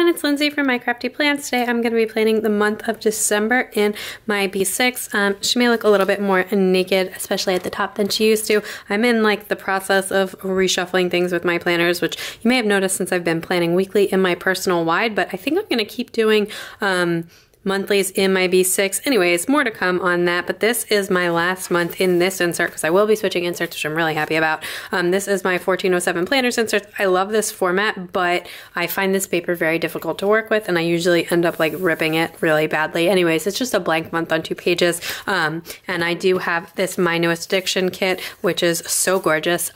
it's Lindsay from My Crafty Plans. Today I'm going to be planning the month of December in my B6. She may look a little bit more naked, especially at the top, than she used to. I'm in like the process of reshuffling things with my planners, which you may have noticed since I've been planning weekly in my personal wide, but I think I'm going to keep doing monthlies in my B6. Anyways, more to come on that, but this is my last month in this insert because I will be switching inserts, which I'm really happy about. This is my 1407 planners insert. I love this format, but I find this paper very difficult to work with, and I usually end up like ripping it really badly. Anyways, it's just a blank month on 2 pages, and I do have this My Newest Addiction kit, which is so gorgeous,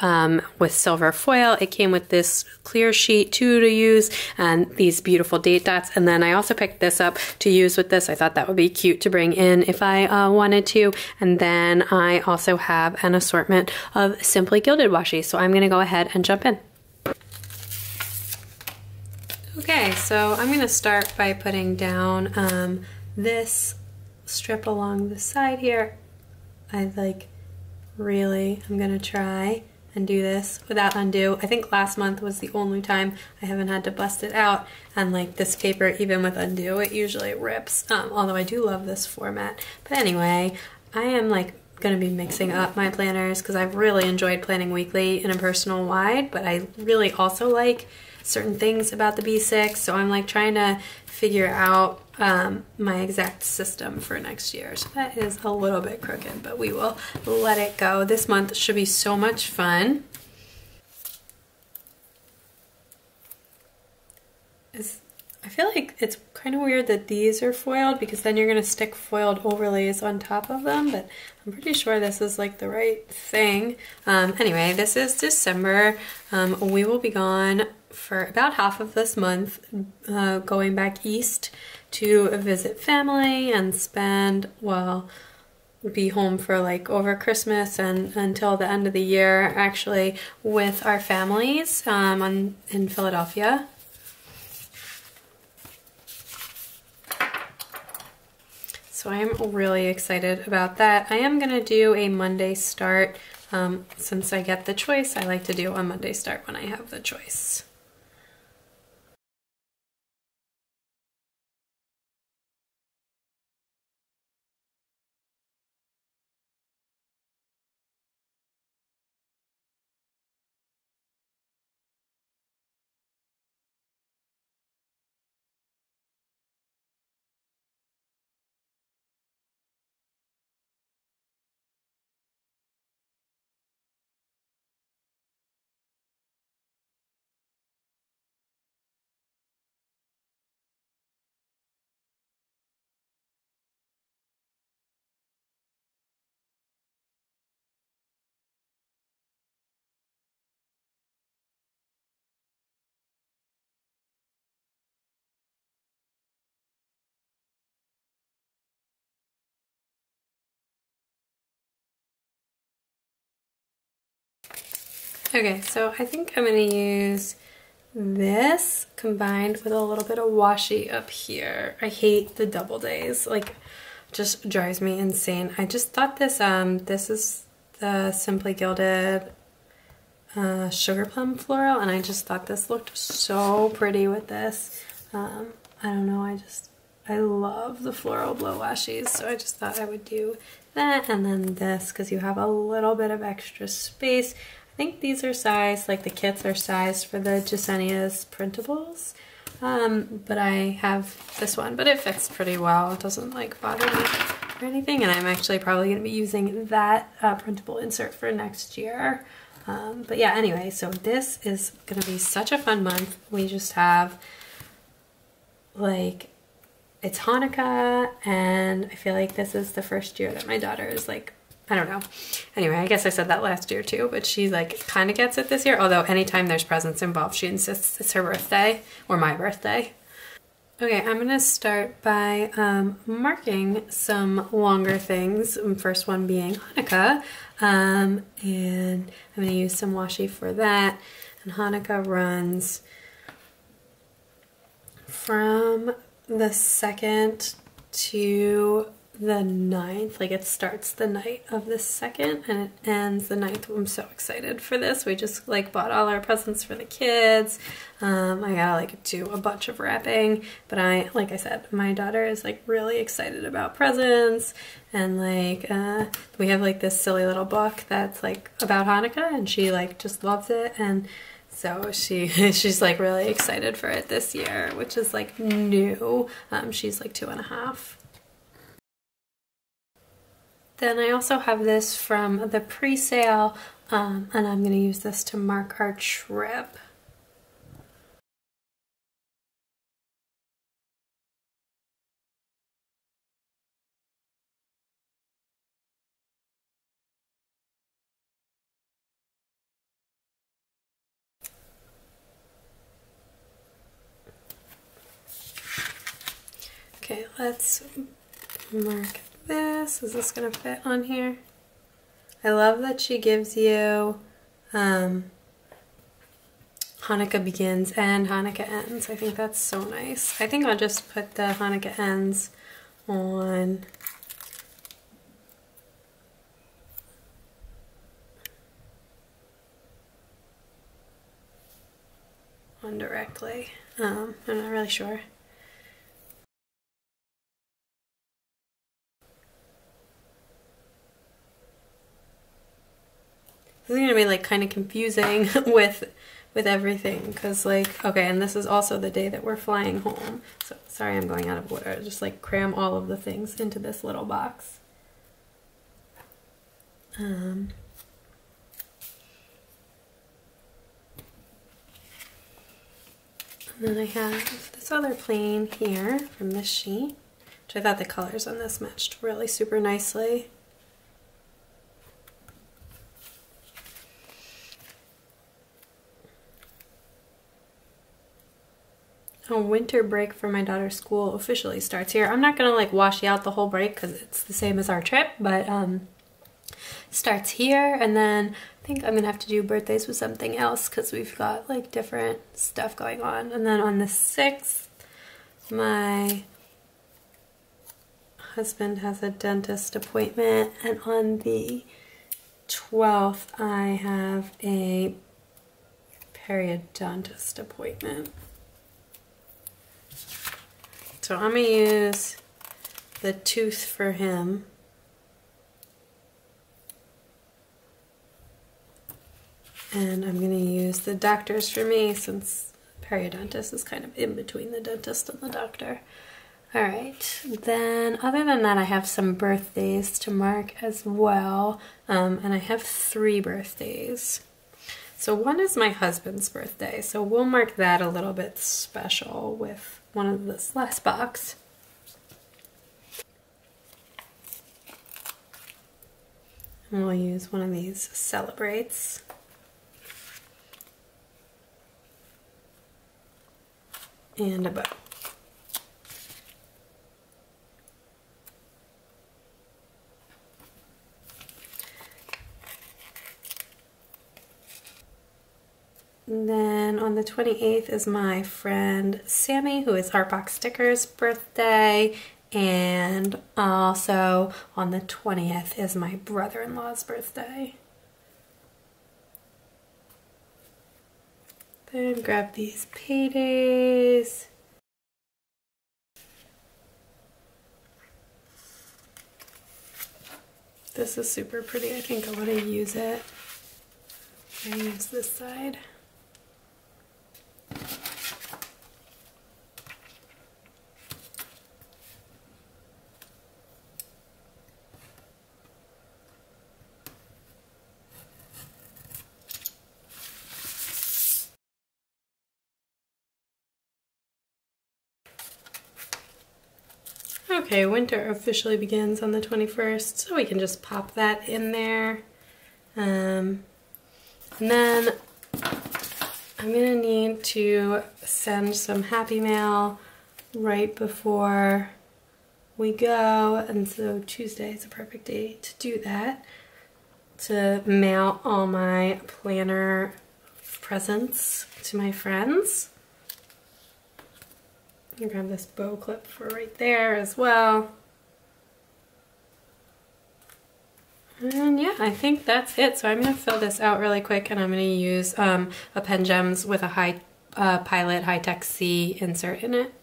with silver foil. It came with this clear sheet too to use, and these beautiful date dots, and then I also picked this up to use with this. I thought that would be cute to bring in if I wanted to. And then I also have an assortment of Simply Gilded washi, so I'm going to go ahead and jump in. Okay, so I'm going to start by putting down this strip along the side here. I'm going to try and do this without undo. I think last month was the only time I haven't had to bust it out, and like this paper, even with undo, it usually rips, although I do love this format. But anyway, I am like gonna be mixing up my planners because I've really enjoyed planning weekly in a personal wide, but I really also like certain things about the B6, so I'm like trying to figure out my exact system for next year. So that is a little bit crooked, but we will let it go. This month should be so much fun. I feel like it's kind of weird that these are foiled because then you're going to stick foiled overlays on top of them, but I'm pretty sure this is like the right thing. Anyway, this is December. We will be gone for about half of this month, going back east to visit family and spend, well, be home for like over Christmas and until the end of the year actually with our families in Philadelphia. So I am really excited about that. I am gonna do a Monday start. Since I get the choice, I like to do a Monday start when I have the choice. Okay, so I think I'm gonna use this combined with a little bit of washi up here. I hate the double days, like just drives me insane. I just thought this is the Simply Gilded Sugar Plum Floral, and I just thought this looked so pretty with this. I don't know, I love the floral blow washies, so I just thought I would do that, and then this because you have a little bit of extra space. I think these are sized, like the kits are sized for the Jesenia's printables, but I have this one, but it fits pretty well. It doesn't like bother me or anything, and I'm actually probably going to be using that printable insert for next year. But yeah, anyway, so this is going to be such a fun month. We just have like, it's Hanukkah, and I feel like this is the first year that my daughter is like, I don't know. Anyway, I guess I said that last year too, but she like kind of gets it this year, although anytime there's presents involved, she insists it's her birthday or my birthday. Okay, I'm gonna start by marking some longer things. First one being Hanukkah, and I'm gonna use some washi for that. And Hanukkah runs from the 2nd to the 9th, like it starts the night of the 2nd and it ends the 9th. I'm so excited for this. We just like bought all our presents for the kids. I gotta like do a bunch of wrapping, but like I said, my daughter is like really excited about presents, and like we have like this silly little book that's like about Hanukkah, and she like just loves it, and so she's like really excited for it this year, which is like new. She's like 2.5. Then I also have this from the pre-sale, and I'm going to use this to mark our trip. Okay, let's mark this. Is this going to fit on here? I love that she gives you Hanukkah begins and Hanukkah ends. I think that's so nice. I think I'll just put the Hanukkah ends on directly. I'm not really sure. This is gonna be like kind of confusing with everything, because like, okay, and this is also the day that we're flying home. So sorry, I'm going out of order. Just like cram all of the things into this little box. And then I have this other plane here from this sheet, which I thought the colors on this matched really super nicely. A winter break for my daughter's school officially starts here. I'm not gonna like washi out the whole break because it's the same as our trip, but starts here, and then I think I'm gonna have to do birthdays with something else because we've got like different stuff going on. And then on the 6th, my husband has a dentist appointment, and on the 12th I have a periodontist appointment. So I'm going to use the tooth for him. And I'm going to use the doctors for me, since periodontist is kind of in between the dentist and the doctor. Alright, then other than that I have some birthdays to mark as well. And I have 3 birthdays. So one is my husband's birthday, so we'll mark that a little bit special with one of this last box. And we'll use one of these celebrates. And a bow. And then on the 28th is my friend Sammy, who is Artbox Stickers' birthday, and also on the 20th is my brother-in-law's birthday. Then grab these paydays. This is super pretty. I think I want to use it. I use this side. Okay, winter officially begins on the 21st, so we can just pop that in there. And then I'm gonna need to send some happy mail right before we go, and so Tuesday is a perfect day to do that, to mail all my planner presents to my friends. You grab this bow clip for right there as well. And yeah, I think that's it. So I'm going to fill this out really quick, and I'm going to use a Pen Gems with a Pilot High-Tech C insert in it.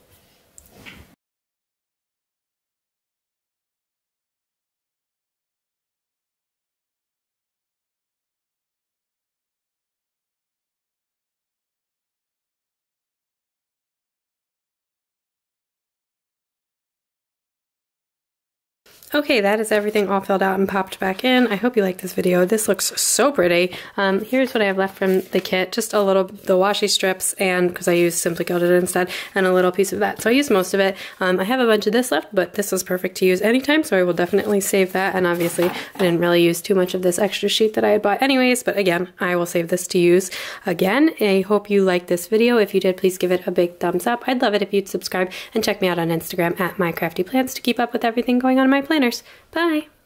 Okay, that is everything all filled out and popped back in. I hope you like this video. This looks so pretty. Here's what I have left from the kit. Just a little, the washi strips, and because I used Simply Gilded instead, and a little piece of that. So I used most of it. I have a bunch of this left, but this is perfect to use anytime, so I will definitely save that. And obviously, I didn't really use too much of this extra sheet that I had bought anyways, but again, I will save this to use again. I hope you liked this video. If you did, please give it a big thumbs up. I'd love it if you'd subscribe and check me out on Instagram at mycraftyplants to keep up with everything going on in my planners. Bye!